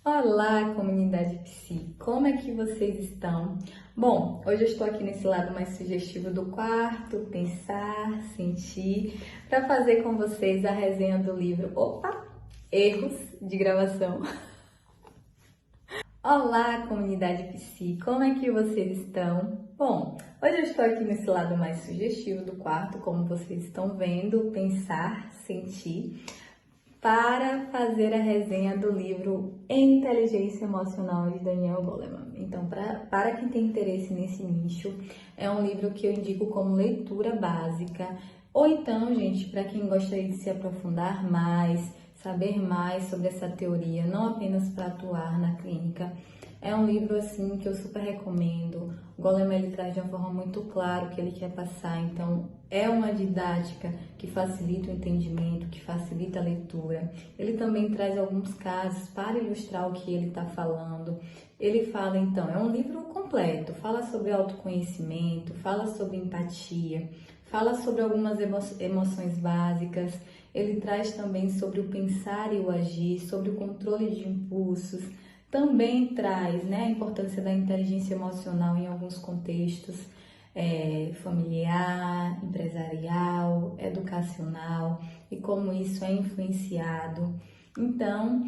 Olá, comunidade Psi! Como é que vocês estão? Bom, hoje eu estou aqui nesse lado mais sugestivo do quarto, pensar, sentir, para fazer com vocês a resenha do livro, Erros de Gravação. Olá, comunidade Psi! Como é que vocês estão? Bom, hoje eu estou aqui nesse lado mais sugestivo do quarto, como vocês estão vendo, pensar, sentir, para fazer a resenha do livro Inteligência Emocional de Daniel Goleman. Então, para quem tem interesse nesse nicho, é um livro que eu indico como leitura básica, ou então, gente, para quem gostaria de se aprofundar mais, saber mais sobre essa teoria, não apenas para atuar na clínica. É um livro assim que eu super recomendo. O Goleman ele traz de uma forma muito clara o que ele quer passar, então é uma didática que facilita o entendimento, que facilita a leitura. Ele também traz alguns casos para ilustrar o que ele está falando. Ele fala então, é um livro completo, fala sobre autoconhecimento, fala sobre empatia, fala sobre algumas emoções básicas. Ele traz também sobre o pensar e o agir, sobre o controle de impulsos. Também traz a importância da inteligência emocional em alguns contextos, familiar, empresarial, educacional, e como isso é influenciado. Então,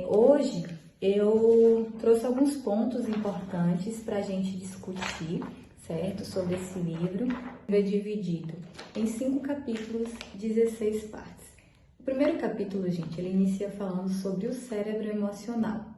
hoje eu trouxe alguns pontos importantes para a gente discutir, certo? Sobre esse livro. É dividido em 5 capítulos, 16 partes. O primeiro capítulo, gente, ele inicia falando sobre o cérebro emocional.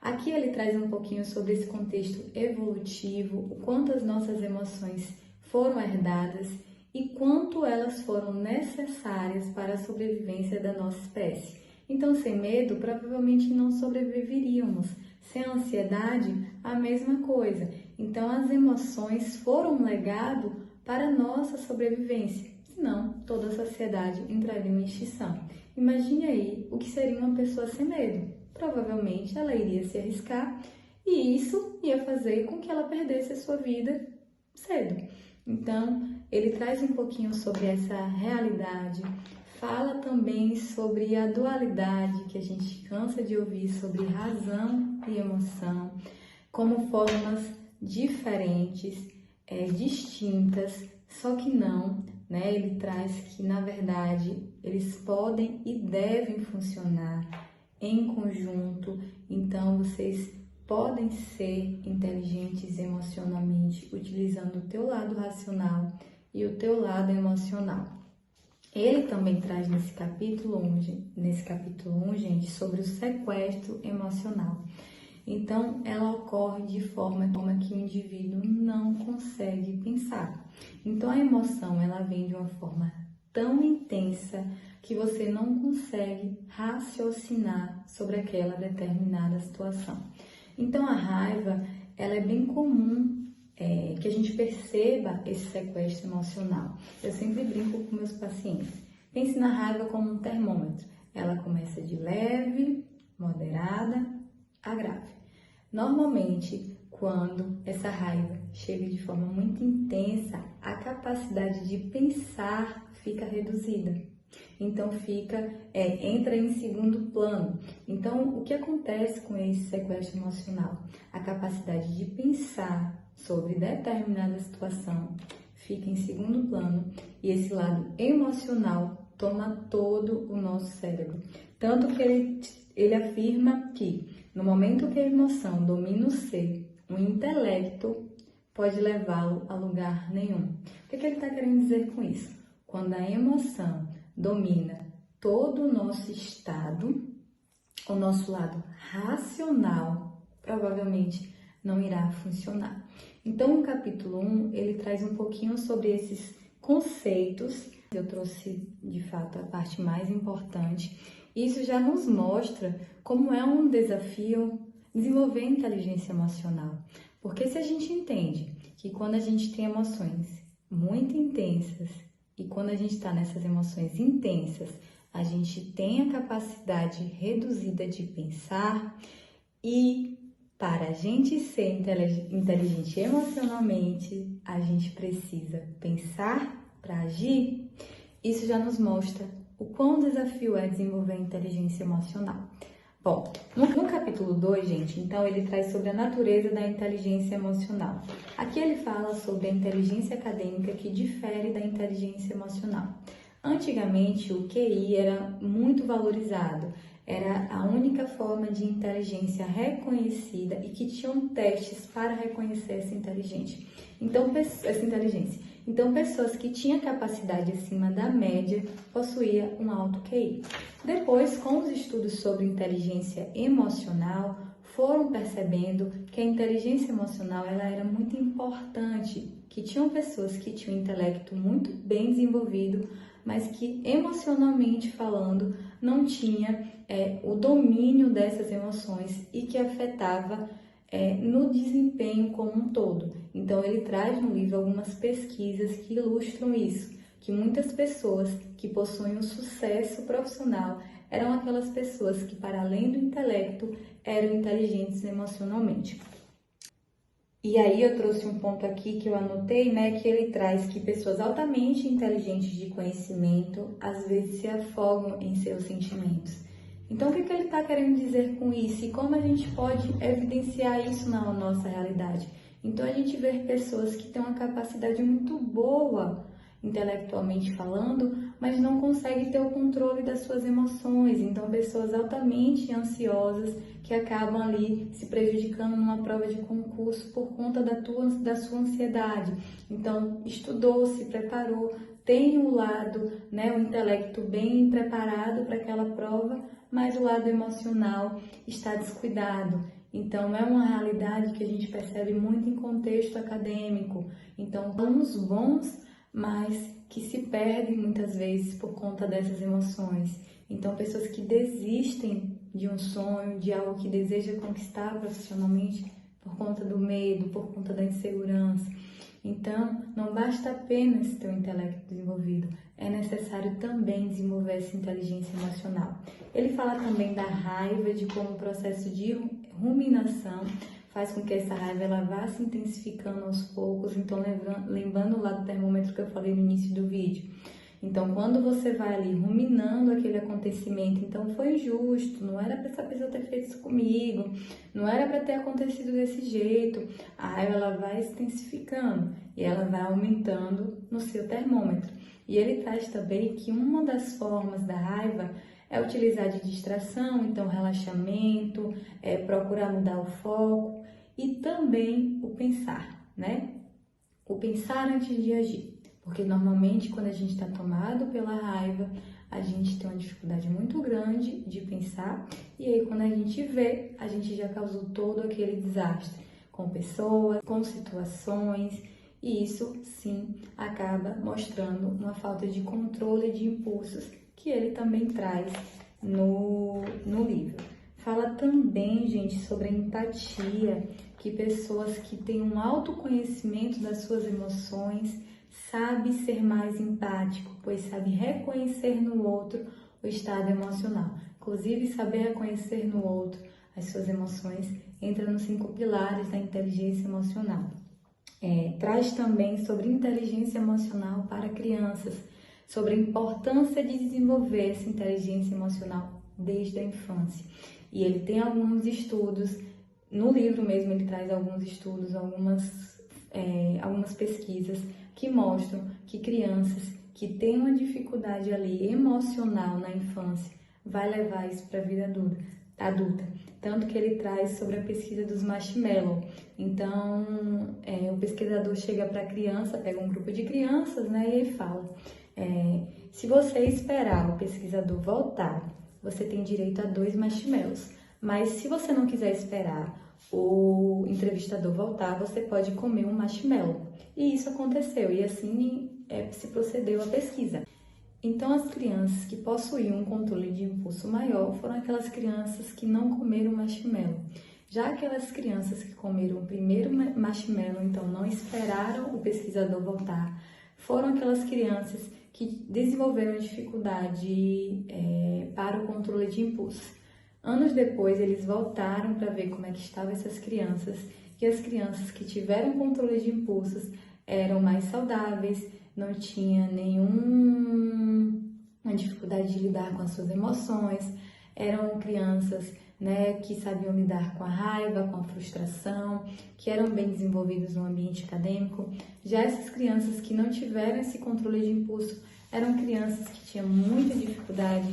Aqui ele traz um pouquinho sobre esse contexto evolutivo, o quanto as nossas emoções foram herdadas e quanto elas foram necessárias para a sobrevivência da nossa espécie. Então, sem medo, provavelmente não sobreviveríamos. Sem ansiedade, a mesma coisa. Então, as emoções foram um legado para a nossa sobrevivência. Senão, toda a sociedade entraria em extinção. Imagine aí o que seria uma pessoa sem medo. Provavelmente ela iria se arriscar e isso ia fazer com que ela perdesse a sua vida cedo. Então, ele traz um pouquinho sobre essa realidade, fala também sobre a dualidade que a gente cansa de ouvir sobre razão e emoção, como formas diferentes, distintas, só que não, Ele traz que, na verdade, eles podem e devem funcionar em conjunto. Então, vocês podem ser inteligentes emocionalmente utilizando o teu lado racional e o teu lado emocional. Ele também traz nesse capítulo 1, gente, sobre o sequestro emocional. Então, ela ocorre de forma que o indivíduo não consegue pensar. Então, a emoção, ela vem de uma forma tão intensa que você não consegue raciocinar sobre aquela determinada situação. Então, a raiva, ela é bem comum que a gente perceba esse sequestro emocional. Eu sempre brinco com meus pacientes. Pense na raiva como um termômetro. Ela começa de leve, moderada a grave. Normalmente, quando essa raiva chega de forma muito intensa, a capacidade de pensar fica reduzida. Então, entra em segundo plano. Então, o que acontece com esse sequestro emocional? A capacidade de pensar sobre determinada situação fica em segundo plano e esse lado emocional toma todo o nosso cérebro. Tanto que ele afirma que, no momento que a emoção domina o ser, o intelecto pode levá-lo a lugar nenhum. O que ele está querendo dizer com isso? Quando a emoção domina todo o nosso estado, o nosso lado racional provavelmente não irá funcionar. Então, o capítulo 1, ele traz um pouquinho sobre esses conceitos. Eu trouxe, de fato, a parte mais importante. Isso já nos mostra como é um desafio desenvolver inteligência emocional. Porque se a gente entende que quando a gente tem emoções muito intensas e quando a gente está nessas emoções intensas, a gente tem a capacidade reduzida de pensar e para a gente ser inteligente emocionalmente, a gente precisa pensar para agir. Isso já nos mostra o quão desafio é desenvolver a inteligência emocional. Bom, no capítulo capítulo 2, gente, então ele traz sobre a natureza da inteligência emocional. Aqui ele fala sobre a inteligência acadêmica que difere da inteligência emocional. Antigamente, o QI era muito valorizado, era a única forma de inteligência reconhecida e que tinham testes para reconhecer essa inteligência. Então, pessoas que tinham capacidade acima da média possuíam um alto QI. Depois, com os estudos sobre inteligência emocional, foram percebendo que a inteligência emocional ela era muito importante, que tinham pessoas que tinham um intelecto muito bem desenvolvido, mas que emocionalmente falando não tinha o domínio dessas emoções e que afetava no desempenho como um todo. Então ele traz no livro algumas pesquisas que ilustram isso, que muitas pessoas que possuem um sucesso profissional eram aquelas pessoas que, para além do intelecto, eram inteligentes emocionalmente. E aí eu trouxe um ponto aqui que eu anotei, que ele traz que pessoas altamente inteligentes de conhecimento, às vezes se afogam em seus sentimentos. Então, o que ele está querendo dizer com isso? E como a gente pode evidenciar isso na nossa realidade? Então, a gente vê pessoas que têm uma capacidade muito boa, intelectualmente falando, mas não conseguem ter o controle das suas emoções. Então, pessoas altamente ansiosas que acabam ali se prejudicando numa prova de concurso por conta da sua ansiedade. Então, estudou, se preparou, tem o lado, o intelecto bem preparado para aquela prova, mas o lado emocional está descuidado. Então, é uma realidade que a gente percebe muito em contexto acadêmico. Então, alunos bons, mas que se perdem muitas vezes por conta dessas emoções. Então, pessoas que desistem de um sonho, de algo que deseja conquistar profissionalmente por conta do medo, por conta da insegurança. Então, não basta apenas ter um intelecto desenvolvido, é necessário também desenvolver essa inteligência emocional. Ele fala também da raiva, de como o processo de ruminação faz com que essa raiva ela vá se intensificando aos poucos. Então, lembrando lá do termômetro que eu falei no início do vídeo. Então, quando você vai ali ruminando aquele acontecimento, então foi injusto, não era para essa pessoa ter feito isso comigo, não era para ter acontecido desse jeito, a raiva ela vai se intensificando e ela vai aumentando no seu termômetro. E ele traz também que uma das formas da raiva é utilizar de distração, então relaxamento, procurar mudar o foco e também o pensar, O pensar antes de agir. Porque normalmente quando a gente está tomado pela raiva, a gente tem uma dificuldade muito grande de pensar e aí quando a gente vê, a gente já causou todo aquele desastre com pessoas, com situações e isso sim acaba mostrando uma falta de controle de impulsos que ele também traz no livro. Fala também, gente, sobre a empatia, que pessoas que têm um autoconhecimento das suas emoções sabe ser mais empático, pois sabe reconhecer no outro o estado emocional. Inclusive, saber reconhecer no outro as suas emoções entra nos 5 pilares da inteligência emocional. Traz também sobre inteligência emocional para crianças, sobre a importância de desenvolver essa inteligência emocional desde a infância. E ele tem alguns estudos, no livro mesmo ele traz alguns estudos, algumas pesquisas que mostram que crianças que têm uma dificuldade ali emocional na infância vai levar isso para a vida adulta. Tanto que ele traz sobre a pesquisa dos marshmallow. Então, o pesquisador chega para a criança, pega um grupo de crianças, e aí fala, se você esperar o pesquisador voltar, você tem direito a 2 marshmallows. Mas se você não quiser esperar o entrevistador voltar, você pode comer um marshmallow. E isso aconteceu, e assim se procedeu a pesquisa. Então, as crianças que possuíam um controle de impulso maior foram aquelas crianças que não comeram marshmallow. Já aquelas crianças que comeram o primeiro marshmallow, então não esperaram o pesquisador voltar, foram aquelas crianças que desenvolveram dificuldade para o controle de impulso. Anos depois, eles voltaram para ver como é que estavam essas crianças, e as crianças que tiveram controle de impulsos eram mais saudáveis, não tinha nenhuma dificuldade de lidar com as suas emoções, eram crianças né, que sabiam lidar com a raiva, com a frustração, que eram bem desenvolvidos no ambiente acadêmico. Já essas crianças que não tiveram esse controle de impulso eram crianças que tinham muita dificuldade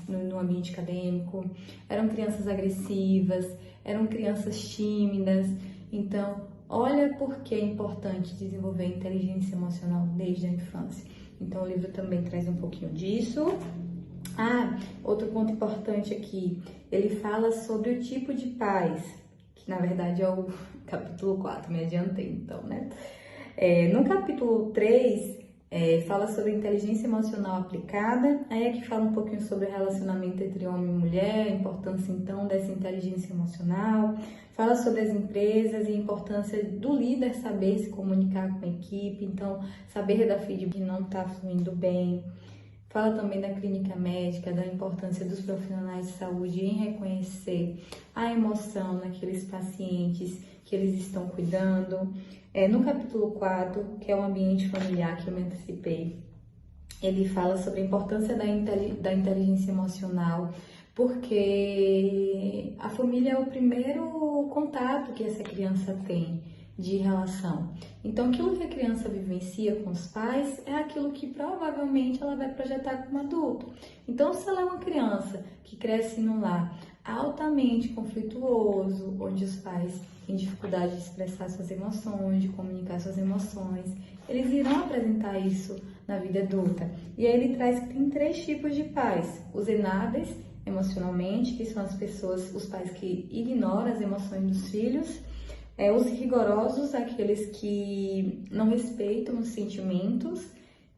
no ambiente acadêmico, eram crianças agressivas, eram crianças tímidas. Então, olha por que é importante desenvolver a inteligência emocional desde a infância. Então, o livro também traz um pouquinho disso. Outro ponto importante aqui, ele fala sobre o tipo de pais, que na verdade é o capítulo 4, me adiantei então, né? No capítulo 3, fala sobre inteligência emocional aplicada, aí é que fala um pouquinho sobre o relacionamento entre homem e mulher, a importância então dessa inteligência emocional, fala sobre as empresas e a importância do líder saber se comunicar com a equipe, então saber dar feedback que não está fluindo bem. Fala também da clínica médica, da importância dos profissionais de saúde em reconhecer a emoção naqueles pacientes que eles estão cuidando. No capítulo 4, que é o ambiente familiar que eu me antecipei, ele fala sobre a importância da inteligência emocional, porque a família é o primeiro contato que essa criança tem de relação. Então, aquilo que a criança vivencia com os pais é aquilo que provavelmente ela vai projetar como adulto. Então, se ela é uma criança que cresce num lar altamente conflituoso, onde os pais têm dificuldade de expressar suas emoções, de comunicar suas emoções, eles irão apresentar isso na vida adulta. E aí ele traz que tem 3 tipos de pais: os inábeis emocionalmente, que são as pessoas, os pais que ignoram as emoções dos filhos, os rigorosos, aqueles que não respeitam os sentimentos,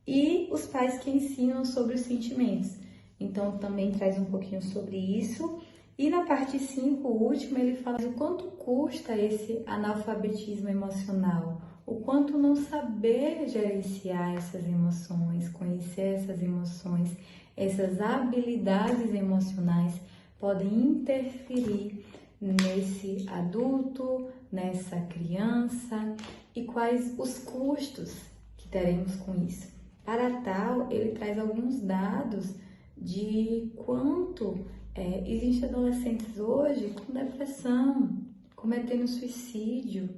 e os pais que ensinam sobre os sentimentos. Então, também traz um pouquinho sobre isso. E na parte 5, última, ele fala o quanto custa esse analfabetismo emocional, o quanto não saber gerenciar essas emoções, conhecer essas emoções, essas habilidades emocionais podem interferir nesse adulto, nessa criança, e quais os custos que teremos com isso. Para tal, ele traz alguns dados de quanto existem adolescentes hoje com depressão, cometendo suicídio.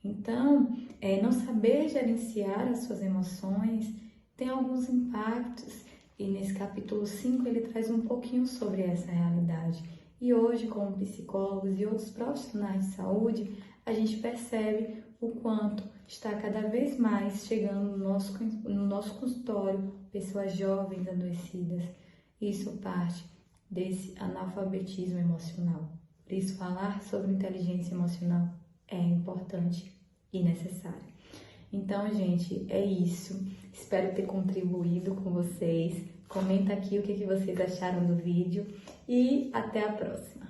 Então, não saber gerenciar as suas emoções tem alguns impactos, e nesse capítulo 5 ele traz um pouquinho sobre essa realidade. E hoje, como psicólogos e outros profissionais de saúde, a gente percebe o quanto está cada vez mais chegando no nosso consultório pessoas jovens adoecidas. Isso parte desse analfabetismo emocional. Por isso, falar sobre inteligência emocional é importante e necessário. Então, gente, é isso. Espero ter contribuído com vocês. Comenta aqui o que vocês acharam do vídeo e até a próxima.